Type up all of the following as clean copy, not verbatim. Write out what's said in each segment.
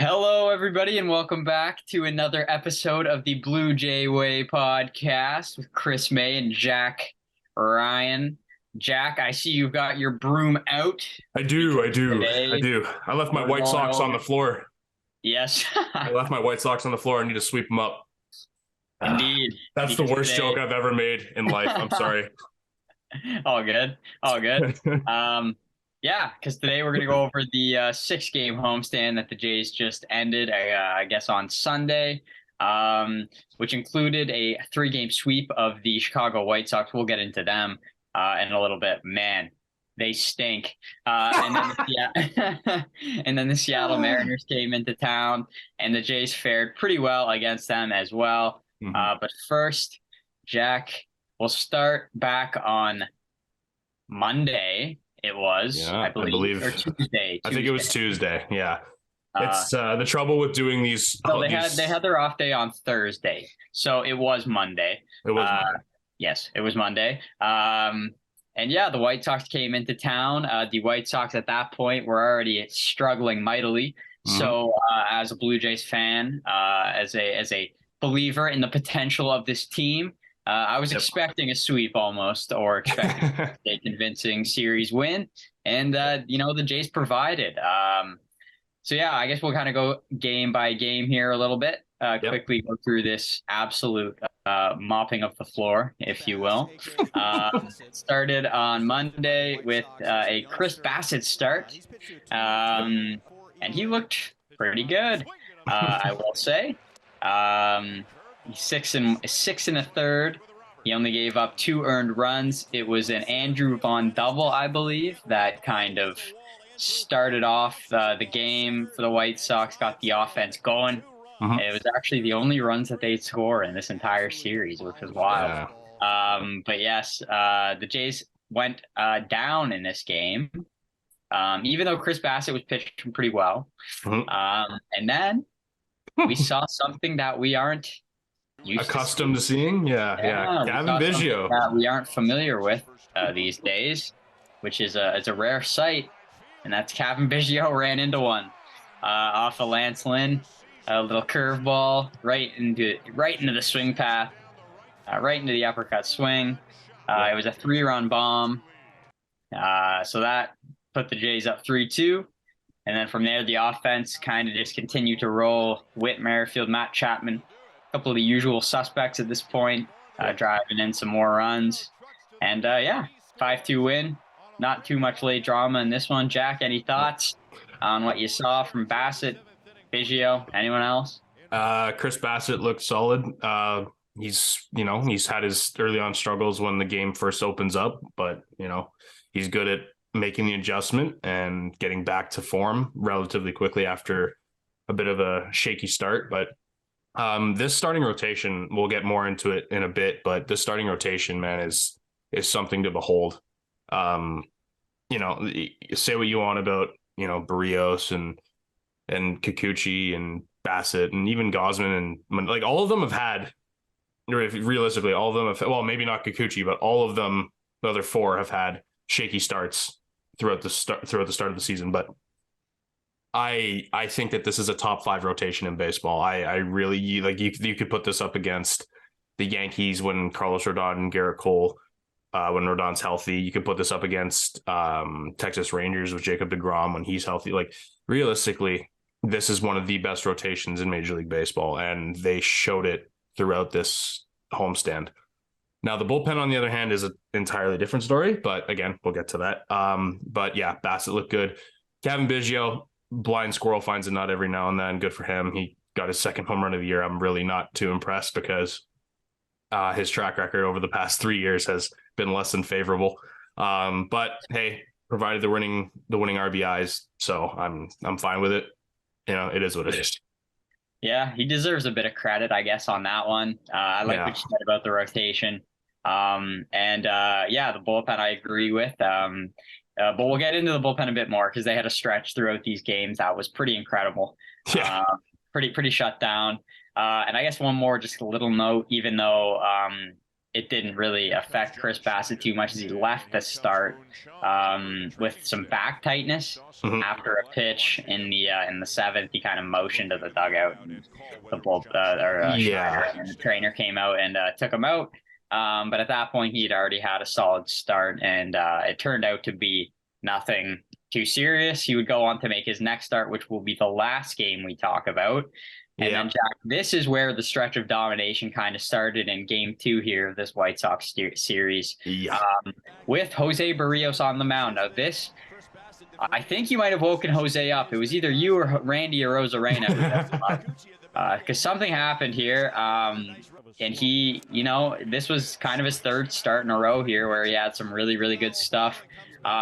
Hello, everybody, and welcome back to another episode of the Blue Jay Way podcast with Chris May and Jack Ryan. Jack, I see you've got your broom out. I do. Today I left my we're white going socks on over- the floor. Yes, I left my white socks on the floor. I need to sweep them up. indeed. That's the Because worst joke I've ever made in life. I'm sorry. All good. All good. Yeah, because today we're going to go over the six-game homestand that the Jays just ended, I guess, on Sunday, which included a three-game sweep of the Chicago White Sox. We'll get into them in a little bit. Man, they stink. And then the Seattle Mariners came into town, and the Jays fared pretty well against them as well. But first, Jack, we'll start back on Monday. It was, Yeah, I believe, or Tuesday. I think it was Tuesday. Yeah. It's the trouble with doing these. So they had their off day on Thursday. So it was Monday. It was Monday. Yes, it was Monday. And yeah, the White Sox came into town. The White Sox at that point were already struggling mightily. So as a Blue Jays fan, as a believer in the potential of this team, I was expecting a sweep almost, or expecting a convincing series win. And, the Jays provided. So, yeah, I guess we'll kind of go game by game here a little bit, quickly go through this absolute mopping of the floor, if you will. It started on Monday with a Chris Bassitt start, and he looked pretty good, I will say. He's six and a third. He only gave up 2 earned runs. It was an Andrew Vaughn double, I believe, that kind of started off the game for the White Sox, got the offense going. It was actually the only runs that they'd score in this entire series, which was wild. Yeah. But yes, the Jays went down in this game, even though Chris Bassitt was pitching pretty well. And then we saw something that we aren't accustomed to seeing. Yeah. Cavan Biggio that we aren't familiar with these days, which is a rare sight, and that's Cavan Biggio ran into one off of Lance Lynn, a little curveball right into the swing path, right into the uppercut swing. It was a 3-run bomb, so that put the Jays up 3-2. And then from there, the offense kind of just continued to roll. Whit Merrifield, Matt Chapman, a couple of the usual suspects at this point, driving in some more runs. And 5-2 win. Not too much late drama in this one. Jack, any thoughts on what you saw from Bassitt, Biggio, anyone else? Chris Bassitt looked solid. He's had his early on struggles when the game first opens up, but he's good at making the adjustment and getting back to form relatively quickly after a bit of a shaky start. But this starting rotation, we'll get more into it in a bit, but this starting rotation, man, is something to behold. Say what you want about, Barrios and Kikuchi and Bassitt and even Gausman, and like all of them have had, realistically, all of them have, well, maybe not Kikuchi, but all of them, the other 4 have had shaky starts throughout the start of the season. But I think that this is a top 5 rotation in baseball. I really like you could put this up against the Yankees when Carlos Rodon and Garrett Cole, when Rodon's healthy. You could put this up against Texas Rangers with Jacob deGrom when he's healthy. Like, realistically, this is one of the best rotations in Major League Baseball, and they showed it throughout this homestand. Now, the bullpen, on the other hand, is an entirely different story, but again, we'll get to that. But yeah, Bassitt looked good. Cavan Biggio, blind squirrel finds a nut every now and then. Good for him. He got his 2nd home run of the year. I'm really not too impressed because his track record over the past 3 years has been less than favorable. But hey, provided the winning RBIs, so I'm fine with it. It is what it is. Yeah, he deserves a bit of credit, I guess, on that one. I like what you said about the rotation. The bullpen I agree with. But we'll get into the bullpen a bit more because they had a stretch throughout these games that was pretty incredible. Yeah. Pretty shut down. And I guess one more just a little note, even though it didn't really affect Chris Bassett too much as he left the start with some back tightness Mhm. after a pitch in the seventh. He kind of motioned to the dugout, and the bull or Schneider Yeah. and the trainer came out and took him out. But at that point, he'd already had a solid start, and it turned out to be nothing too serious. He would go on to make his next start, which will be the last game we talk about. And Yeah. then, Jack, this is where the stretch of domination kind of started in game two here of this White Sox series Yeah. with Jose Barrios on the mound. Now, this, I think you might have woken Jose up. It was either you or Randy or Rosarena because something happened here. And he, this was kind of his third start in a row here where he had some really, really good stuff.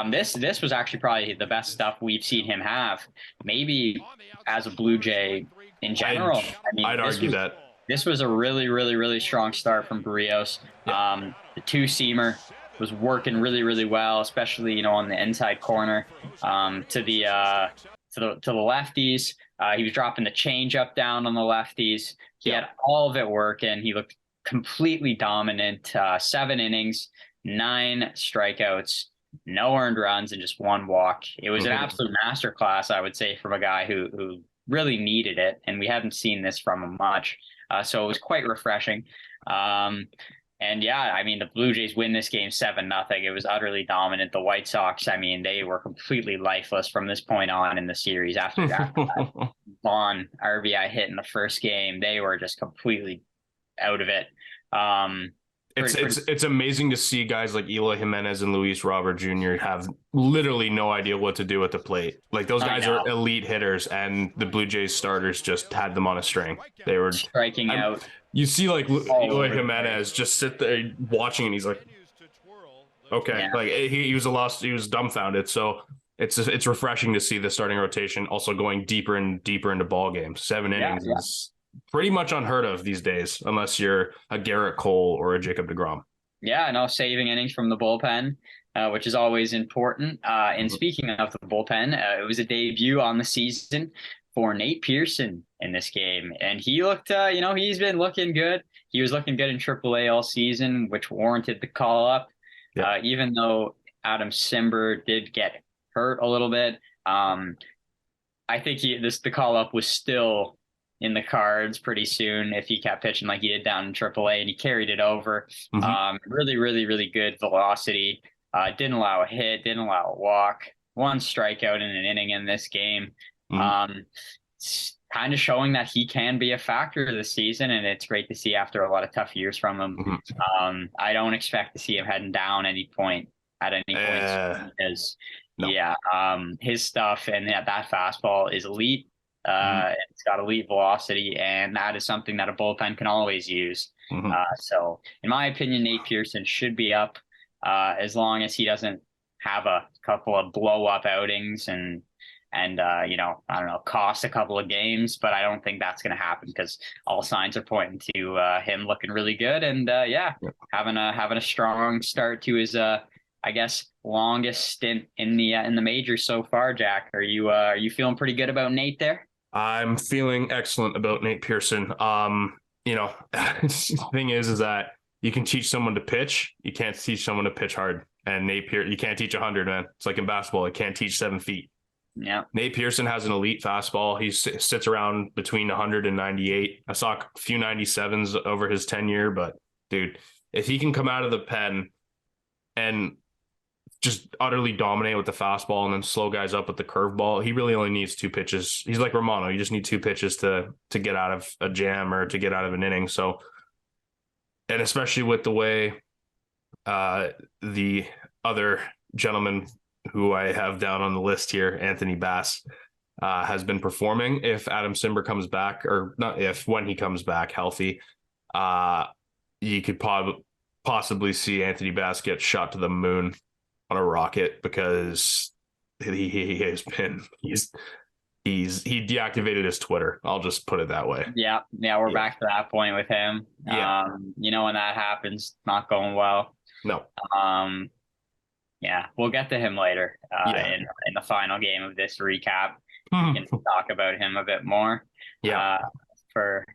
This was actually probably the best stuff we've seen him have, maybe as a Blue Jay in general. I'd argue that. This was a really, really, really strong start from Barrios. Yeah. The two-seamer was working really, really well, especially on the inside corner to the lefties. He was dropping the changeup down on the lefties. He had all of it working. He looked completely dominant. 7 innings, 9 strikeouts, no earned runs, and just 1 walk. It was an absolute masterclass, I would say, from a guy who really needed it, and we haven't seen this from him much. So it was quite refreshing. And yeah, I mean, the Blue Jays win this game 7-0. It was utterly dominant. The White Sox, I mean, they were completely lifeless from this point on in the series. After that Vaughn RBI hit in the first game, they were just completely out of it. It's amazing to see guys like Eloy Jimenez and Luis Robert Jr. have literally no idea what to do at the plate. Like, those guys are elite hitters, and the Blue Jays starters just had them on a string. They were striking out. You see, like, Eloy Jimenez just sit there watching, and he's like, okay, like he was dumbfounded. So it's refreshing to see the starting rotation also going deeper and deeper into ball games. 7 innings is pretty much unheard of these days, unless you're a Garrett Cole or a Jacob deGrom. Yeah, no, saving innings from the bullpen, which is always important. And speaking of the bullpen, it was a debut on the season for Nate Pearson in this game. And he looked, he's been looking good. He was looking good in AAA all season, which warranted the call up. Yeah. Even though Adam Cimber did get hurt a little bit, I think the call up was still in the cards pretty soon if he kept pitching like he did down in AAA, and he carried it over. Really, really, really good velocity. Didn't allow a hit, didn't allow a walk. 1 strikeout in an inning in this game. It's kind of showing that he can be a factor this season, and it's great to see after a lot of tough years from him. I don't expect to see him heading down at any point because his stuff and that fastball is elite. It's got elite velocity, and that is something that a bullpen can always use. So in my opinion, Nate Pearson should be up as long as he doesn't have a couple of blow up outings and I don't know, cost a couple of games, but I don't think that's going to happen because all signs are pointing to him looking really good and having a strong start to his I guess longest stint in the majors so far. Jack, are you feeling pretty good about Nate there? I'm feeling excellent about Nate Pearson. The thing is that you can teach someone to pitch, you can't teach someone to pitch hard. And Nate Pearson, you can't teach 100, man. It's like in basketball, you can't teach 7 feet. Yeah. Nate Pearson has an elite fastball. He sits around between 100 and 98. I saw a few 97s over his tenure, but dude, if he can come out of the pen and just utterly dominate with the fastball and then slow guys up with the curveball, he really only needs 2 pitches. He's like Romano. You just need 2 pitches to get out of a jam or to get out of an inning. So, and especially with the way the other gentleman who I have down on the list here, Anthony Bass, has been performing. If Adam Cimber comes back, or not if, when he comes back healthy, you could possibly see Anthony Bass get shot to the moon on a rocket because he deactivated his Twitter. I'll just put it that way. Yeah, we're back to that point with him. Yeah. When that happens, not going well. No. Yeah, we'll get to him later in the final game of this recap. We can talk about him a bit more. Yeah. For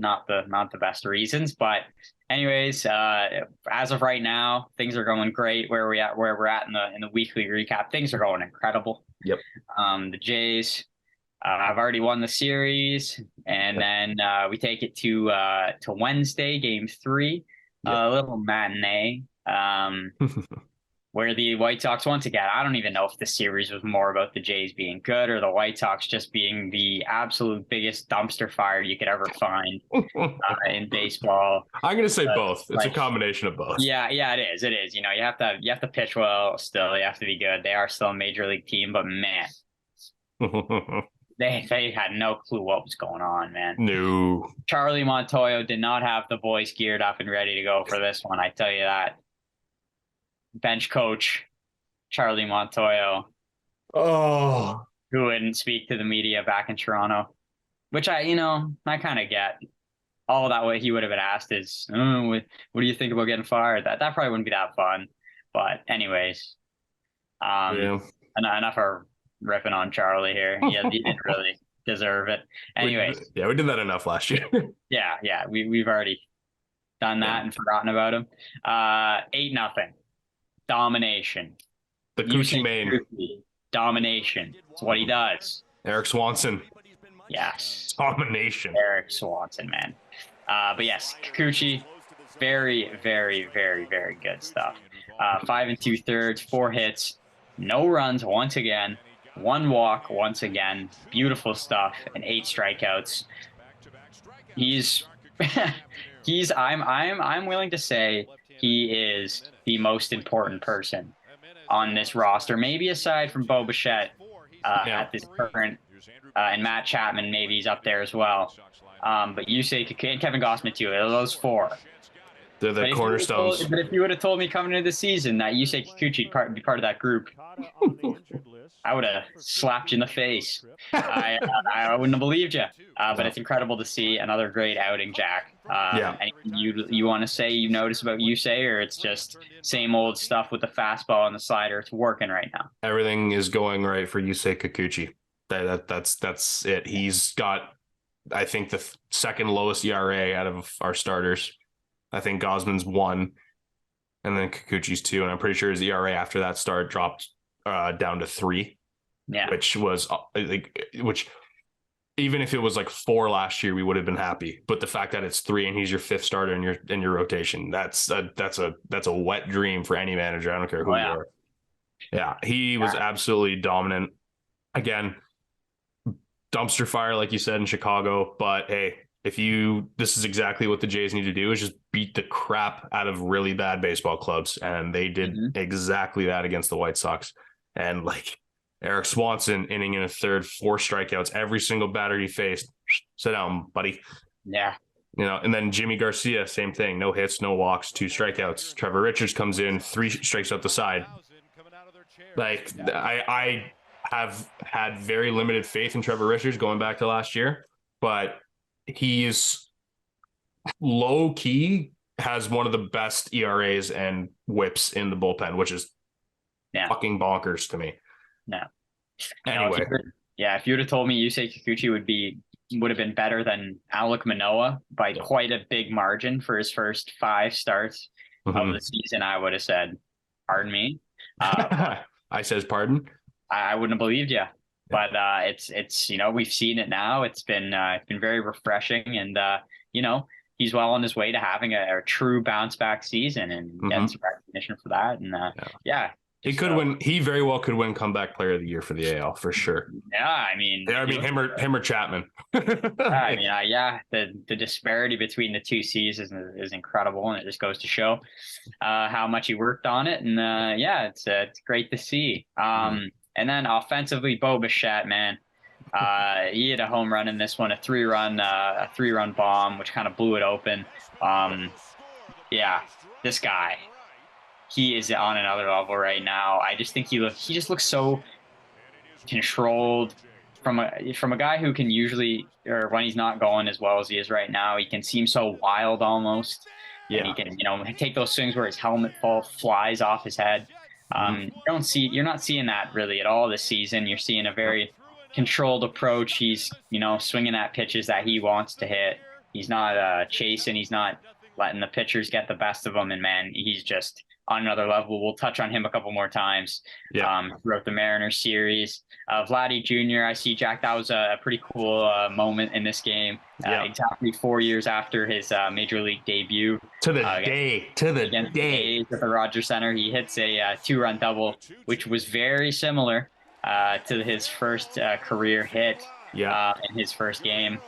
not the best reasons. But anyways, as of right now, things are going great. Where we're at in the weekly recap, things are going incredible. Yep. The Jays have already won the series, and then we take it to Wednesday, Game 3, a little matinee. Where the White Sox, once again, I don't even know if the series was more about the Jays being good or the White Sox just being the absolute biggest dumpster fire you could ever find in baseball. I'm going to say both. It's a combination of both. Yeah, it is. It is. You have to pitch well still. You have to be good. They are still a major league team, but man, they had no clue what was going on, man. No. Charlie Montoyo did not have the boys geared up and ready to go for this one. I tell you that. Bench coach Charlie Montoyo, who wouldn't speak to the media back in Toronto, which I kind of get. All that way he would have been asked is, what do you think about getting fired? That probably wouldn't be that fun. But anyways, enough of ripping on Charlie here. He didn't really deserve it. Anyways, we did that enough last year. yeah, we've already done that and forgotten about him. 8-0. Domination. The Coochie Main. Domination. It's what he does. Erik Swanson. Yes. Domination. Erik Swanson, man. But yes, Kikuchi, very, very, very, very good stuff. 5 2/3, 4 hits, no runs once again, 1 walk once again. Beautiful stuff, and 8 strikeouts. I'm willing to say he is the most important person on this roster, maybe aside from Bo Bichette at this current, and Matt Chapman, maybe he's up there as well. But Yusei Kikuchi and Kevin Gausman too. Those 4. They're the cornerstones. But if you would have told me coming into the season that Yusei Kikuchi would be part of that group, I would have slapped you in the face. I wouldn't have believed you. But it's incredible to see another great outing, Jack. Anything you want to say you notice about Yusei, or it's just same old stuff with the fastball and the slider? It's working right now. Everything is going right for Yusei Kikuchi. That's it. He's got, I think, the second lowest ERA out of our starters. I think Gausman's 1, and then Kikuchi's 2, and I'm pretty sure his ERA after that start dropped down to 3. Yeah, which even if it was like 4 last year, we would have been happy. But the fact that it's 3 and he's your 5th starter in your rotation, that's a wet dream for any manager. I don't care who you are. Yeah, he was absolutely dominant. Again, dumpster fire, like you said, in Chicago. But hey, this is exactly what the Jays need to do, is just beat the crap out of really bad baseball clubs. And they did exactly that against the White Sox. And like Erik Swanson, inning in a third, 4 strikeouts, every single batter he faced. Sit down, buddy. Yeah. And then Jimmy Garcia, same thing. No hits, no walks, 2 strikeouts. Trevor Richards comes in, 3 strikes out the side. Like, I have had very limited faith in Trevor Richards going back to last year, but he is low key, has one of the best ERAs and whips in the bullpen, which is fucking bonkers to me. No. Anyway. If you would have told me Yusei Kikuchi would have been better than Alek Manoah by quite a big margin for his first 5 starts of the season, I would have said, pardon me. I says pardon. I wouldn't have believed you. But it's we've seen it now. It's been very refreshing, and he's well on his way to having a true bounce back season, and getting some recognition for that. And he could win. He very well could win comeback player of the year for the AL for sure. Yeah, I mean him or Chapman. The disparity between the 2 seasons is incredible, and it just goes to show how much he worked on it. And it's great to see. And then offensively, Bo Bichette, man, he hit a home run in this one, a 3-run bomb, which kind of blew it open. This guy, he is on another level right now. I just think he just looks so controlled from a guy who can usually, or when he's not going as well as he is right now, he can seem so wild almost. Yeah. And he can, take those swings where his helmet flies off his head. You're not seeing that really at all this season. You're seeing a very controlled approach. He's, swinging at pitches that he wants to hit. He's not chasing. He's not letting the pitchers get the best of him. And man, he's just on another level. We'll touch on him a couple more times throughout the Mariners series. Vladdy Jr., I see, Jack, that was a pretty cool moment in this game. Exactly 4 years after his major league debut. To the day. At the Rogers Center, he hits a 2-run double, which was very similar to his first career hit in his first game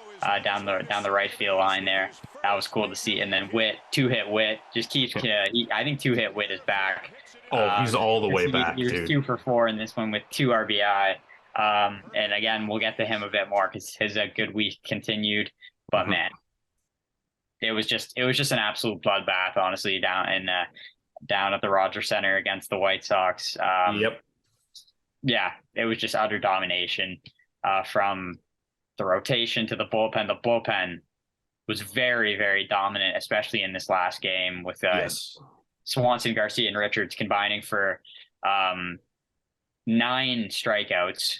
down the right field line there. That was cool to see. And then Witt, 2-hit Witt, just keeps. I think 2-hit Witt is back. He's all the way back. He was 2 for 4 in this one with 2 RBI. And again, we'll get to him a bit more because his good week continued. But man, it was just an absolute bloodbath, honestly, down at the Rogers Center against the White Sox. Yeah, it was just utter domination from the rotation to the bullpen. The bullpen was very, very dominant, especially in this last game with Swanson, Garcia, and Richards combining for 9 strikeouts,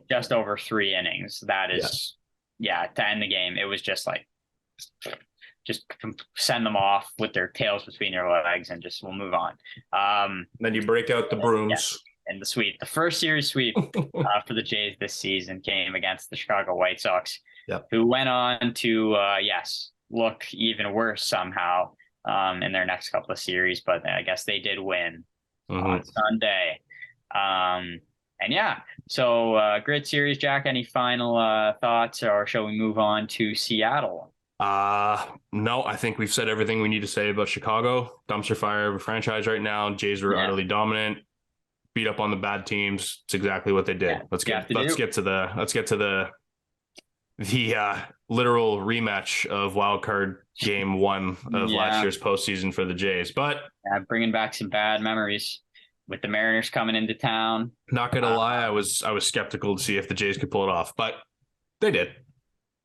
just over 3 innings. That is, to end the game, it was just like, just send them off with their tails between their legs and just we'll move on. Then you break out the brooms. And the sweep. The first series sweep for the Jays this season came against the Chicago White Sox, who went on to, look even worse somehow in their next couple of series. But I guess they did win on Sunday. So great series, Jack. Any final thoughts, or shall we move on to Seattle? No, I think we've said everything we need to say about Chicago. Dumpster fire of a franchise right now. Jays were utterly dominant. Beat up on the bad teams. It's exactly what they did. Let's get to the literal rematch of wild card game 1 of last year's postseason for the Jays. But bringing back some bad memories with the Mariners coming into town. Not gonna lie, I was skeptical to see if the Jays could pull it off, but they did.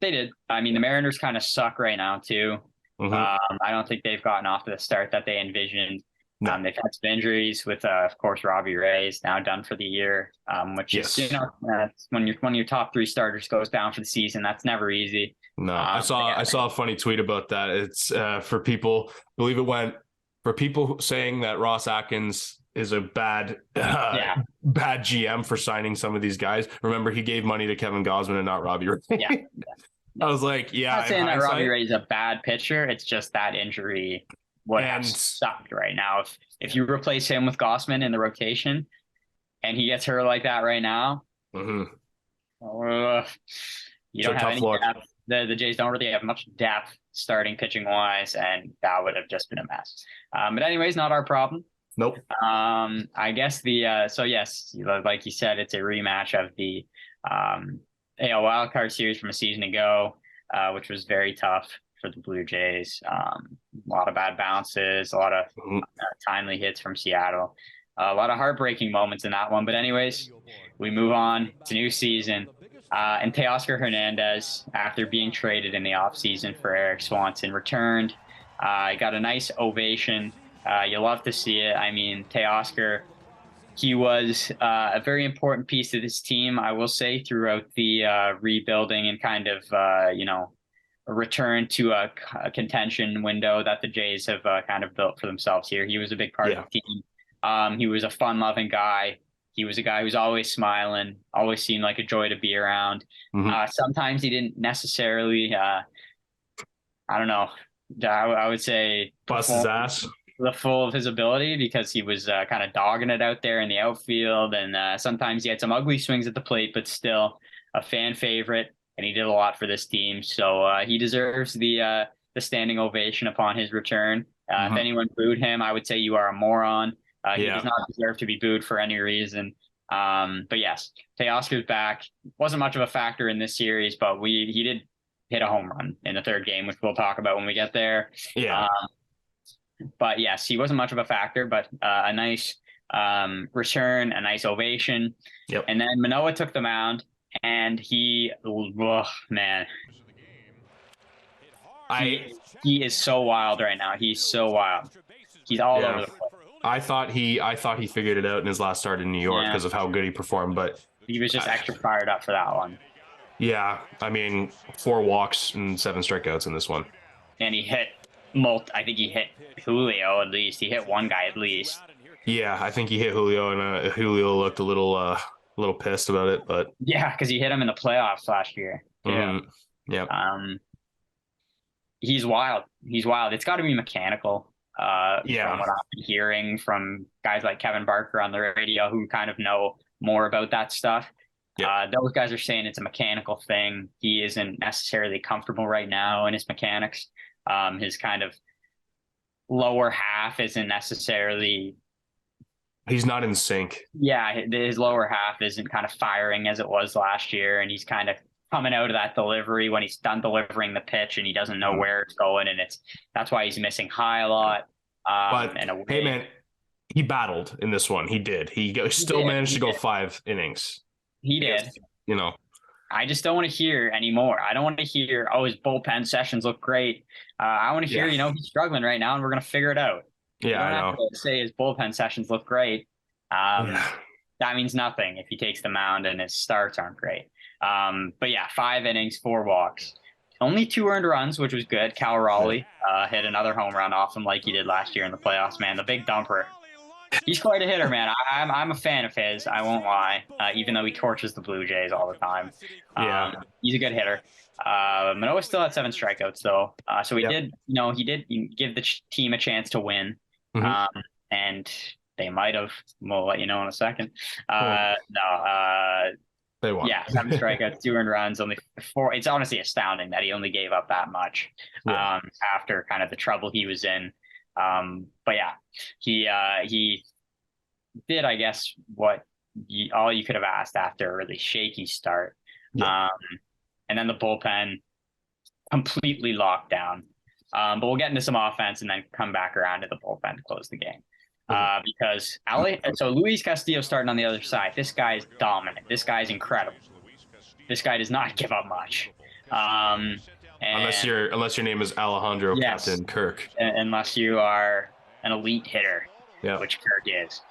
They did. I mean, the Mariners kind of suck right now too. I don't think they've gotten off to the start that they envisioned. No. They've had some injuries with, of course, Robbie Ray is now done for the year, which is, when your top 3 starters goes down for the season, that's never easy. No, I saw a funny tweet about that. It's for people, for people saying that Ross Atkins is a bad GM for signing some of these guys. Remember, he gave money to Kevin Gausman and not Robbie Ray. I was like, I'm not saying that Robbie Ray is a bad pitcher. It's just that injury would have sucked right now. If you replace him with Gausman in the rotation and he gets hurt like that right now, you don't have any depth. The Jays don't really have much depth starting pitching wise, and that would have just been a mess. But anyways, not our problem. Nope. I guess like you said, it's a rematch of the AL wildcard series from a season ago, which was very tough for the Blue Jays. A lot of bad bounces, a lot of timely hits from Seattle, a lot of heartbreaking moments in that one. But anyways, we move on to new season. And Teoscar Hernandez, after being traded in the offseason for Eric Swanson, returned. Got a nice ovation. You love to see it. I mean, Teoscar, he was a very important piece of this team, I will say, throughout the rebuilding and kind of, a return to a contention window that the Jays have kind of built for themselves here. He was a big part of the team. He was a fun-loving guy. He was a guy who's always smiling, always seemed like a joy to be around. Sometimes he didn't necessarily, I would say, bust his ass the full of his ability, because he was kind of dogging it out there in the outfield. And sometimes he had some ugly swings at the plate, but still a fan favorite. And he did a lot for this team. So he deserves the standing ovation upon his return. If anyone booed him, I would say you are a moron. He does not deserve to be booed for any reason. But yes, Teoscar's back. Wasn't much of a factor in this series, but he did hit a home run in the 3rd game, which we'll talk about when we get there. But yes, he wasn't much of a factor, but a nice return, a nice ovation. And then Manoah took the mound. And he is so wild right now. He's so wild. He's all over the place. I thought he figured it out in his last start in New York because of how good he performed, but he was just extra fired up for that one. Yeah, I mean, 4 walks and 7 strikeouts in this one. And he hit I think he hit Julio at least. He hit one guy at least. Yeah, I think he hit Julio, and Julio looked a little pissed about it, but Yeah, because he hit him in the playoffs last year. Yeah. yeah, He's wild. He's wild. It's got to be mechanical. From yeah, what I've been hearing from guys like Kevin Barker on the radio who kind of know more about that stuff. yeah. Those guys are saying it's a mechanical thing. He isn't necessarily comfortable right now in his mechanics. His kind of lower half isn't necessarily, He's not in sync. yeah, his lower half isn't kind of firing as it was last year. And he's kind of coming out of that delivery when he's done delivering the pitch and he doesn't know where it's going. And that's why he's missing high a lot. But hey, man, he battled in this one. He did. Still managed to go 5 innings. He did. You know, I just don't want to hear anymore. I don't want to hear, oh, his bullpen sessions look great. I want to hear, he's struggling right now and we're going to figure it out. Yeah, I know. Have to say his bullpen sessions look great. That means nothing if he takes the mound and his starts aren't great. But yeah, 5 innings, 4 walks. Only 2 earned runs, which was good. Cal Raleigh hit another home run off him like he did last year in the playoffs, man. The big dumper. He's quite a hitter, man. I'm a fan of his. I won't lie. Even though he torches the Blue Jays all the time. He's a good hitter. Manoah still had 7 strikeouts though. So he did give the team a chance to win. And they might have. We'll let you know in a second. They won. Yeah, 7 strikeouts, 2 earned runs, only 4. It's honestly astounding that he only gave up that much after kind of the trouble he was in. But yeah, he did, I guess, what all you could have asked after a really shaky start. And then the bullpen completely locked down. But we'll get into some offense and then come back around to the bullpen to close the game. Because Luis Castillo starting on the other side. This guy is dominant. This guy is incredible. This guy does not give up much. Unless your name is Alejandro Captain Kirk. Unless you are an elite hitter, which Kirk is.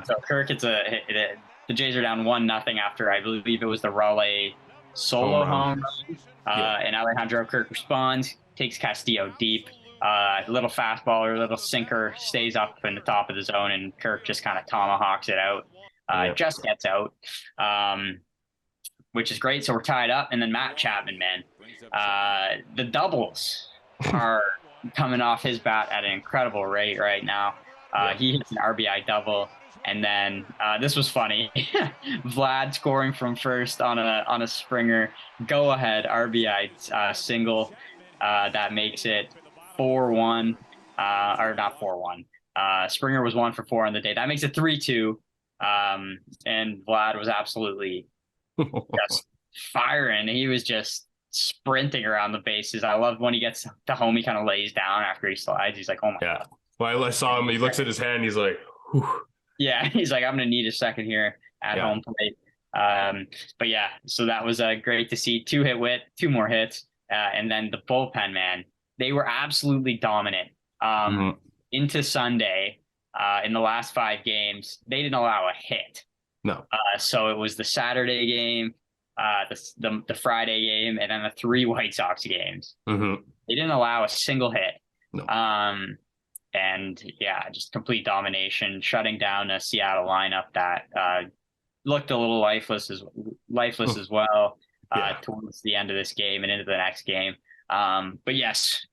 So Kirk, the Jays are down 1-0 after I believe it was the Raleigh solo home run. And Alejandro Kirk responds, takes Castillo deep. A little fastball or a little sinker stays up in the top of the zone, and Kirk just kind of tomahawks it out. Just gets out, which is great. So we're tied up, and then Matt Chapman, man, the doubles are coming off his bat at an incredible rate right now. He hits an RBI double, and then this was funny. Vlad scoring from first on a Springer go ahead RBI single that makes it 4-1, or not 4-1. Springer was 1 for 4 on the day. That makes it 3-2. And Vlad was absolutely just firing. He was just sprinting around the bases. I love when he gets to home, he kind of lays down after he slides. He's like, oh my God. Well, I saw him. He looks at his hand. He's like, whew. Yeah. He's like, I'm going to need a second here at home plate. But yeah, so that was great to see. 2 more hits. And then the bullpen, man, they were absolutely dominant into Sunday. In the last 5 games, they didn't allow a hit. No. So it was the Saturday game, the Friday game, and then the 3 White Sox games. They didn't allow a single hit. No. And yeah, just complete domination, shutting down a Seattle lineup that looked a little lifeless as well towards the end of this game and into the next game. But yes,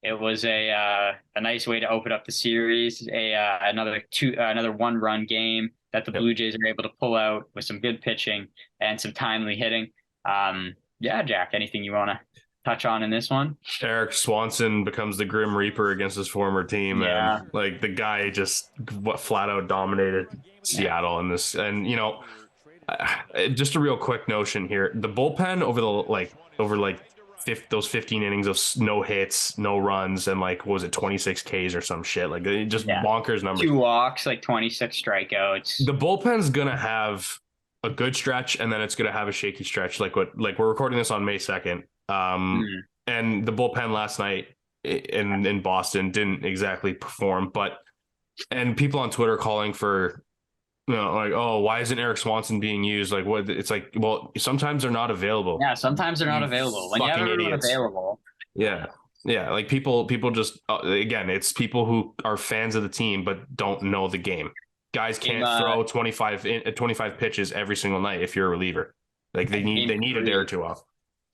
it was a nice way to open up the series. Another 1-run game that the Blue Jays are able to pull out with some good pitching and some timely hitting. Jack, anything you want to touch on in this one? Eric Swanson becomes the Grim Reaper against his former team, and like the guy just flat out dominated Seattle in this. And just a real quick notion here: the bullpen over those 15 innings of no hits, no runs, and what was it, 26 Ks or some shit, just bonkers numbers. 2 walks, 26 strikeouts. The bullpen's gonna have a good stretch, and then it's gonna have a shaky stretch. We're recording this on May 2nd. And the bullpen last night in Boston didn't exactly perform, and people on Twitter calling for like, oh, why isn't Eric Swanson being used? Like, what? It's like, well, sometimes they're not available. Yeah, sometimes they're not You available. When you have fucking everyone idiots. available, Yeah. Yeah. Like people just, again, it's people who are fans of the team, but don't know the game. Guys game can't throw 25 pitches every single night if you're a reliever. Like they need a day or two off.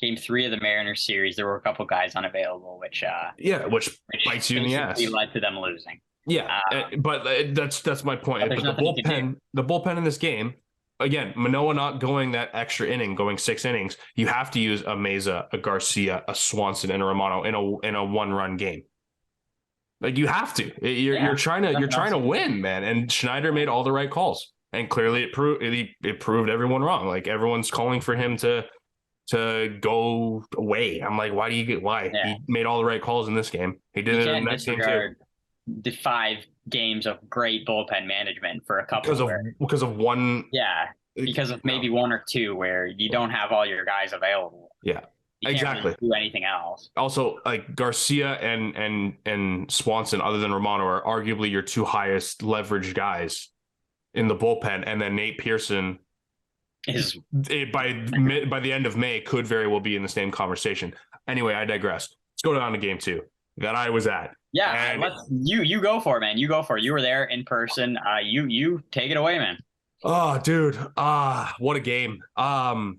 Game 3 of the Mariners series, there were a couple guys unavailable, which which bites you in the ass. Led to them losing. Yeah, but that's my point. But the bullpen in this game, again, Manoah not going that extra inning, going 6 innings, you have to use a Meza, a Garcia, a Swanson, and a Romano in a 1-run game. Like you have to. You're trying to win, man. And Schneider made all the right calls, and clearly it proved everyone wrong. Like everyone's calling for him to go away. I'm like, why? Yeah. He made all the right calls in this game. He did it in the next game too. The 5 games of great bullpen management for a couple because of one. Yeah, because of maybe 1 or 2 where you don't have all your guys available. Yeah, you exactly. Can't really do anything else. Also, like Garcia and Swanson, other than Romano, are arguably your 2 highest leverage guys in the bullpen, and then Nate Pearson is by the end of May could very well be in the same conversation. Anyway, I digress. Let's go down to game 2 that I was at. Yeah, you go for it, man. You go for it. You were there in person. You take it away, man. Oh, dude. What a game. I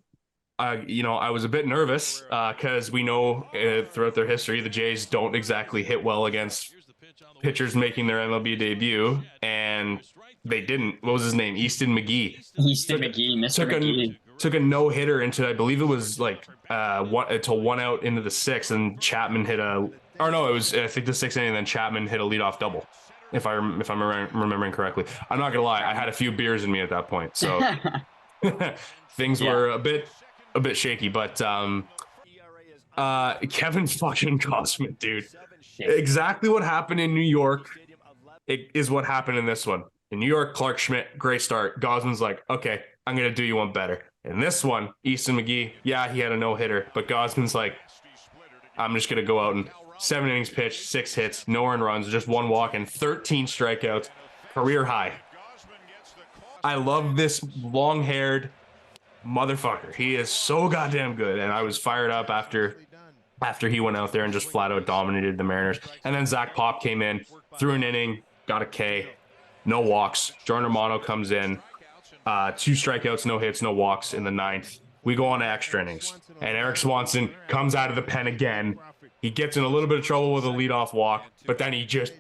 was a bit nervous because we know throughout their history the Jays don't exactly hit well against pitchers making their MLB debut, and they didn't. What was his name? Easton McGee. Mr. McGee. Took a no-hitter into, I believe it was like until 1 out into the 6th, and Chapman hit a. Or no, it was I think the 6th inning, and then Chapman hit a leadoff double, if I'm remembering correctly. I'm not gonna lie, I had a few beers in me at that point, so things were a bit shaky. But Kevin fucking Gausman, dude, exactly what happened in New York is what happened in this one. In New York, Clark Schmidt, great start. Gausman's like, okay, I'm gonna do you one better. In this one, Easton McGee, yeah, he had a no-hitter, but Gausman's like, I'm just gonna go out and 7 innings pitched, 6 hits, no earned runs, just 1 walk, and 13 strikeouts, career high. I love this long-haired motherfucker. He is so goddamn good, and I was fired up after he went out there and just flat out dominated the Mariners. And then Zach Pop came in, threw an inning, got a K, no walks. Jordan Romano comes in, 2 strikeouts, no hits, no walks in the 9th. We go on to extra innings, and Eric Swanson comes out of the pen again. He gets in a little bit of trouble with a leadoff walk, but then he just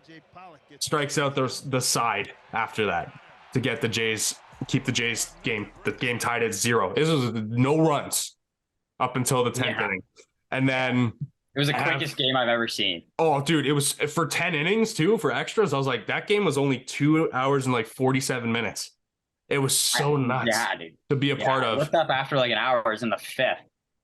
strikes out the side after that to get the Jays, keep the game tied at 0. This was no runs up until the 10th inning. And then it was the quickest game I've ever seen. Oh, dude, it was for 10 innings too, for extras. I was like, that game was only 2 hours and like 47 minutes. It was so nuts to be a part of. I looked up after like an hour. It was in the 5th.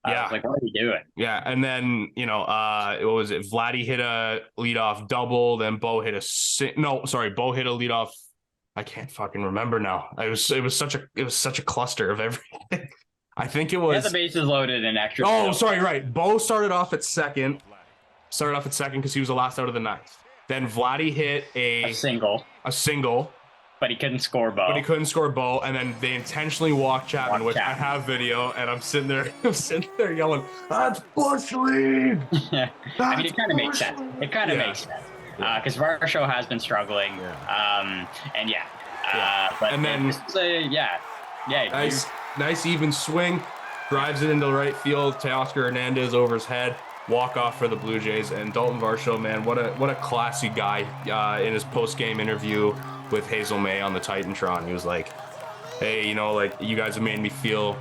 I was like, what are we doing? Yeah, and then, what was it? Vladdy hit a leadoff double, then Bo hit Bo hit a leadoff. I can't fucking remember now. It was such a cluster of everything. I think it was the bases loaded and extra. Oh, sorry, right. Bo started off at second because he was the last out of the 9th. Then Vladdy hit a single. But he couldn't score Bo. And then they intentionally walked Chapman, which I have video, and I'm sitting there yelling, "That's bush league!" I mean, it kind of makes sense. Makes sense. Because Varsho has been struggling. Nice even swing. Drives it into the right field. Teoscar Hernandez over his head. Walk off for the Blue Jays. And Dalton Varsho, man, what a classy guy. In his post-game interview with Hazel May on the Titantron, he was like, hey, you guys have made me feel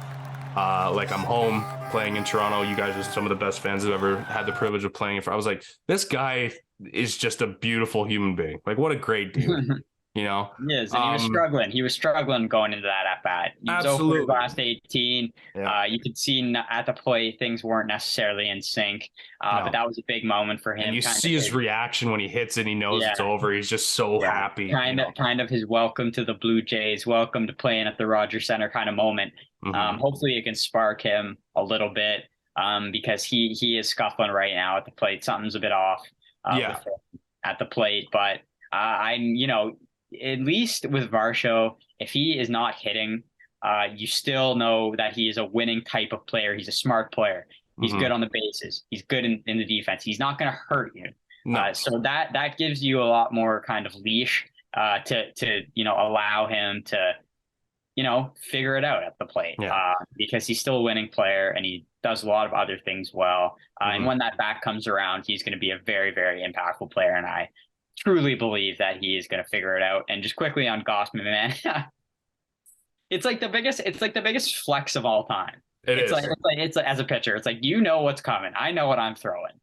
like I'm home playing in Toronto. You guys are some of the best fans I've ever had the privilege of playing for. I was like, this guy is just a beautiful human being. Like, what a great dude. Yes, and he was struggling. He was struggling going into that at bat. He was over his last 18. Yeah. You could see at the plate things weren't necessarily in sync, but that was a big moment for him. And you see his reaction when he hits it. He knows it's over. He's just so happy. Kind of his welcome to the Blue Jays, welcome to playing at the Rogers Center kind of moment. Mm-hmm. Hopefully, it can spark him a little bit because he is scuffling right now at the plate. Something's a bit off at the plate, but at least with Varsho, if he is not hitting, you still know that he is a winning type of player. He's a smart player. He's good on the bases. He's good in the defense. He's not going to hurt you. No. So that gives you a lot more kind of leash to allow him to figure it out at the plate. Because he's still a winning player and he does a lot of other things well. And when that back comes around, he's going to be a very, very impactful player. And I truly believe that he is going to figure it out. And just quickly on Gausman, man, it's like the biggest flex of all time. It's like as a pitcher, it's like, what's coming. I know what I'm throwing.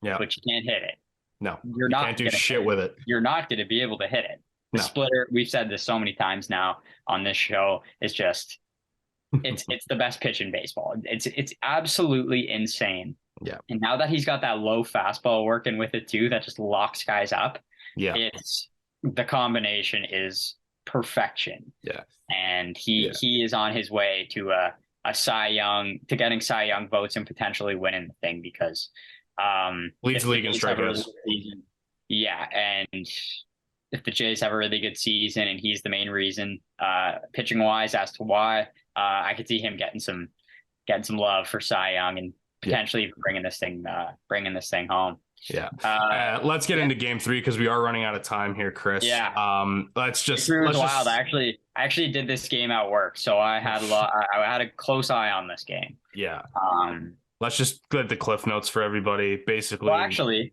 Yeah. But you can't hit it. No, you can't do shit with it. You're not going to be able to hit it. The splitter, we've said this so many times now on this show, is just it's the best pitch in baseball. It's absolutely insane. Yeah. And now that he's got that low fastball working with it too, that just locks guys up. Yeah. The combination is perfection. Yeah. And he is on his way to getting Cy Young votes and potentially winning the thing because leads the league in strikeouts. Yeah, and if the Jays have a really good season and he's the main reason, pitching wise as to why, I could see him getting some love for Cy Young and potentially bringing this thing home. Yeah. Let's get into game 3 because we are running out of time here, Chris. Yeah. Let's just wild. I actually did this game at work, so I had a close eye on this game. Yeah. Let's just get the cliff notes for everybody. Basically, well, actually,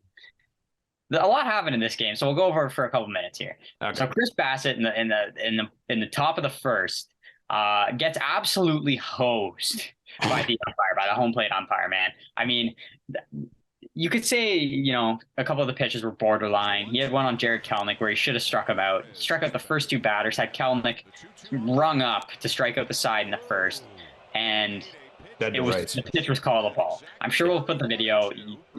a lot happened in this game, so we'll go over it for a couple minutes here. Okay. So Chris Bassitt in the top of the first gets absolutely hosed by the umpire, by the home plate umpire. Man, I mean, you could say a couple of the pitches were borderline. He had one on Jared Kelenic where he should have struck him out. He struck out the first 2 batters, had Kelenic rung up to strike out the side in the first, and the pitch was called a ball. I'm sure we'll put the video.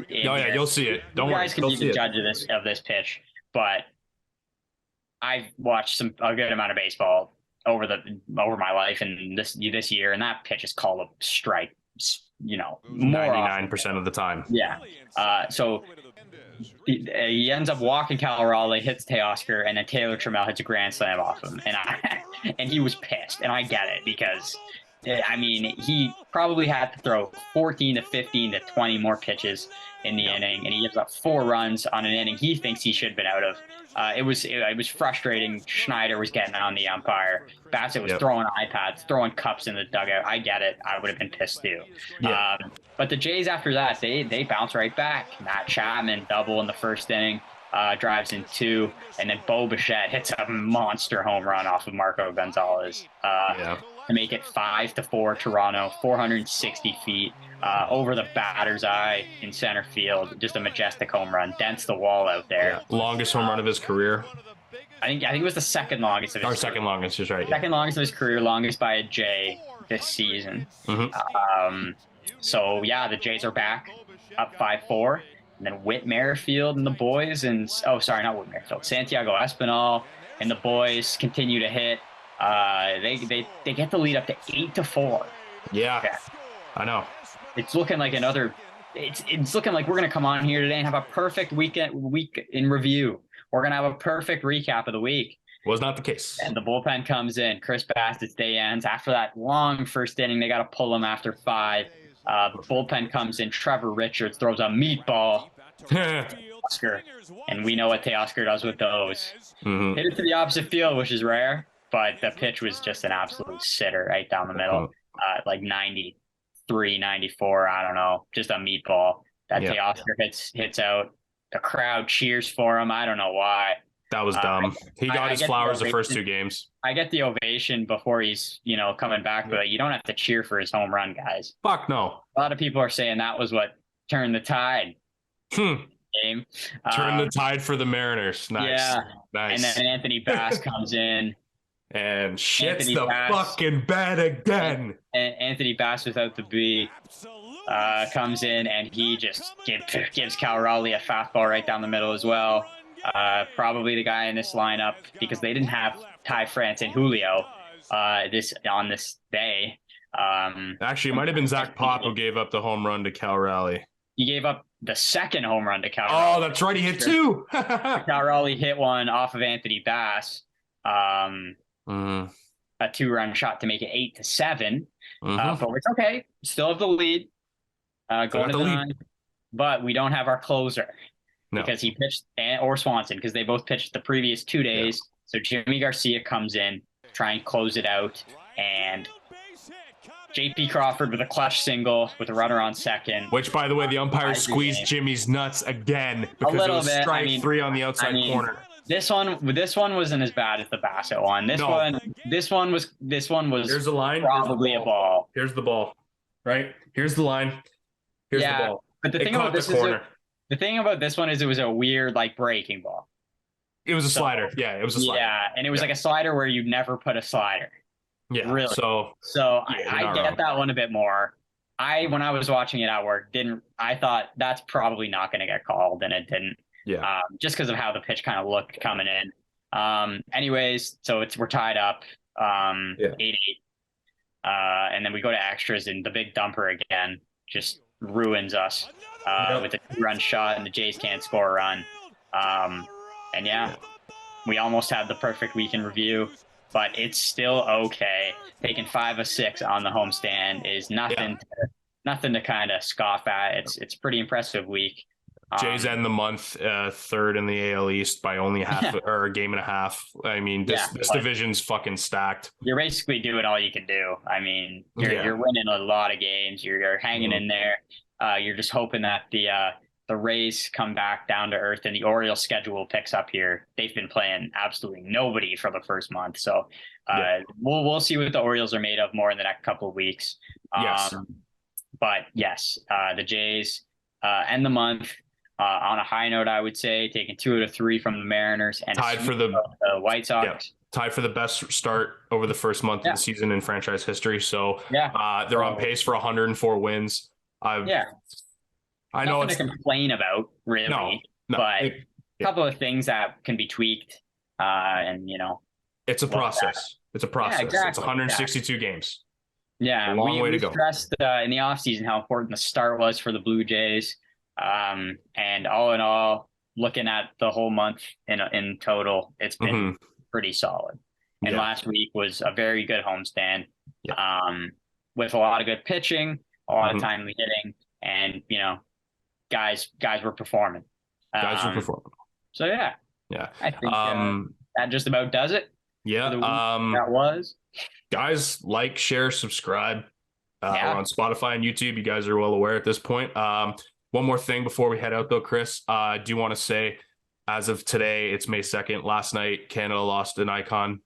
You'll see it. Don't worry. You guys can be the judge of this pitch, but I've watched a good amount of baseball over my life and this year, and that pitch is called a strike. 99% of the time. Yeah. So he ends up walking Cal Raleigh, hits Teoscar, and then Taylor Trammell hits a grand slam off him, and he was pissed, and I get it because. I mean, he probably had to throw 14 to 15 to 20 more pitches in the inning, and he gives up 4 runs on an inning he thinks he should have been out of. It was frustrating. Schneider was getting on the umpire. Bassitt was throwing iPads, throwing cups in the dugout. I get it. I would have been pissed too. Yeah. But the Jays after that, they bounce right back. Matt Chapman double in the first inning. Drives in 2, and then Bo Bichette hits a monster home run off of Marco Gonzalez to make it 5-4 Toronto, 460 feet over the batter's eye in center field. Just a majestic home run, dents the wall out there. Yeah. Longest home run of his career. I think it was the second longest of his career. Second longest, is right. Second longest of his career, longest by a J this season. So yeah, the Jays are back, up 5-4. And then Whit Merrifield and the boys, not Whit Merrifield, Santiago Espinal and the boys continue to hit. They get the lead up to 8-4. Yeah, I know. It's looking like it's looking like we're gonna come on here today and have a perfect week in review. We're gonna have a perfect recap of the week. Was not the case. And the bullpen comes in. Chris Bassitt's day ends after that long first inning. They got to pull him after 5. Bullpen comes in. Trevor Richards throws a meatball. Teoscar, and we know what Teoscar does with those. Hit it to the opposite field, which is rare, but the pitch was just an absolute sitter right down the middle, like 93, 94. I don't know, just a meatball that Teoscar hits out. The crowd cheers for him. I don't know why. That was dumb. He got his flowers the first 2 games. I get the ovation before he's, coming back, but you don't have to cheer for his home run, guys. Fuck no. A lot of people are saying that was what turned the tide. Game. Turn the tide for the Mariners. Nice. Yeah. Nice. And then Anthony Bass comes in. And shit's the fucking bed again. And Anthony Bass without the B comes in, and he just gives Cal Raleigh a fastball right down the middle as well. Probably the guy in this lineup, because they didn't have Ty France and Julio on this day. Actually, it might have been Zach Pop who gave up the home run to Cal Raleigh. He gave up the second home run to Cal Raleigh. Oh, that's right. He hit 2. Cal Raleigh hit one off of Anthony Bass. Mm-hmm. A 2-run shot to make it 8-7. Mm-hmm. But it's okay. Still have the lead going to the ninth. But we don't have our closer because he pitched, or Swanson, because they both pitched the previous 2 days. Yeah. So Jimmy Garcia comes in, try and close it out. And J.P. Crawford with a clutch single with a runner on second. Which, by the way, the umpire squeezed Jimmy's nuts again because it was strike 3 on the outside corner. This one wasn't as bad as the Bassett one. This one was. Here's the line. Probably a ball. Here's the ball. Right. Here's the line. Here's the ball. But the thing about this the thing about this one is it was a weird breaking ball. It was a slider. Yeah, it was a slider. Yeah, and it was like a slider where you'd never put a slider. Yeah, really. So I get that one a bit more. When I was watching it at work, I thought that's probably not going to get called, and it didn't. Yeah. Just because of how the pitch kind of looked coming in. Anyways, so we're tied up 8-8. And then we go to extras, and the big dumper again just ruins us with a 2-run shot, and the Jays can't score a run. We almost had the perfect week in review, but it's still okay. Taking 5 of 6 on the homestand is nothing to kind of scoff at. It's pretty impressive week. Jays end the month third in the AL East by only half or a game and a half. I mean, this division's fucking stacked. You're basically doing all you can do. I mean, you're winning a lot of games. You're hanging in there. You're just hoping that the Rays come back down to earth and the Orioles schedule picks up here. They've been playing absolutely nobody for the first month. So we'll see what the Orioles are made of more in the next couple of weeks. But yes, the Jays end the month on a high note, I would say, taking 2 out of 3 from the Mariners and tied for the White Sox. Yeah. Tied for the best start over the first month of the season in franchise history. So they're on pace for 104 wins. I know it's nothing to complain about, really, but a couple of things that can be tweaked, and it's a process. It's a process. Exactly. It's 162 games. Yeah, a long way to go. We stressed in the offseason how important the start was for the Blue Jays, and all in all, looking at the whole month in total, it's been pretty solid. And last week was a very good homestand, with a lot of good pitching, a lot of timely hitting, and guys were performing. So yeah. I think that just about does it. Yeah. That was. Guys, like, share, subscribe. We're on Spotify and YouTube. You guys are well aware at this point. One more thing before we head out, though, Chris. I do want to say, as of today, it's May 2nd. Last night, Canada lost an icon.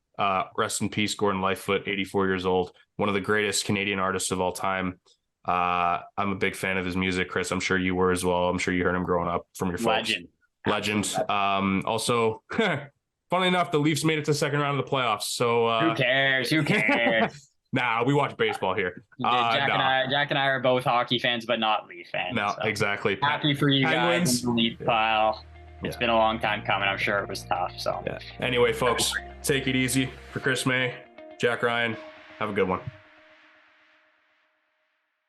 Rest in peace, Gordon Lightfoot, 84 years old. One of the greatest Canadian artists of all time. I'm a big fan of his music, Chris. I'm sure you were as well. I'm sure you heard him growing up from your folks. Legend. Also, funnily enough, the Leafs made it to the second round of the playoffs. So who cares? Nah, we watch baseball here. Jack and I are both hockey fans, but not Leaf fans. No, so. Exactly. Happy for you guys in the Leaf pile. It's been a long time coming. I'm sure it was tough. So anyway, folks, take it easy. For Chris May, Jack Ryan, have a good one.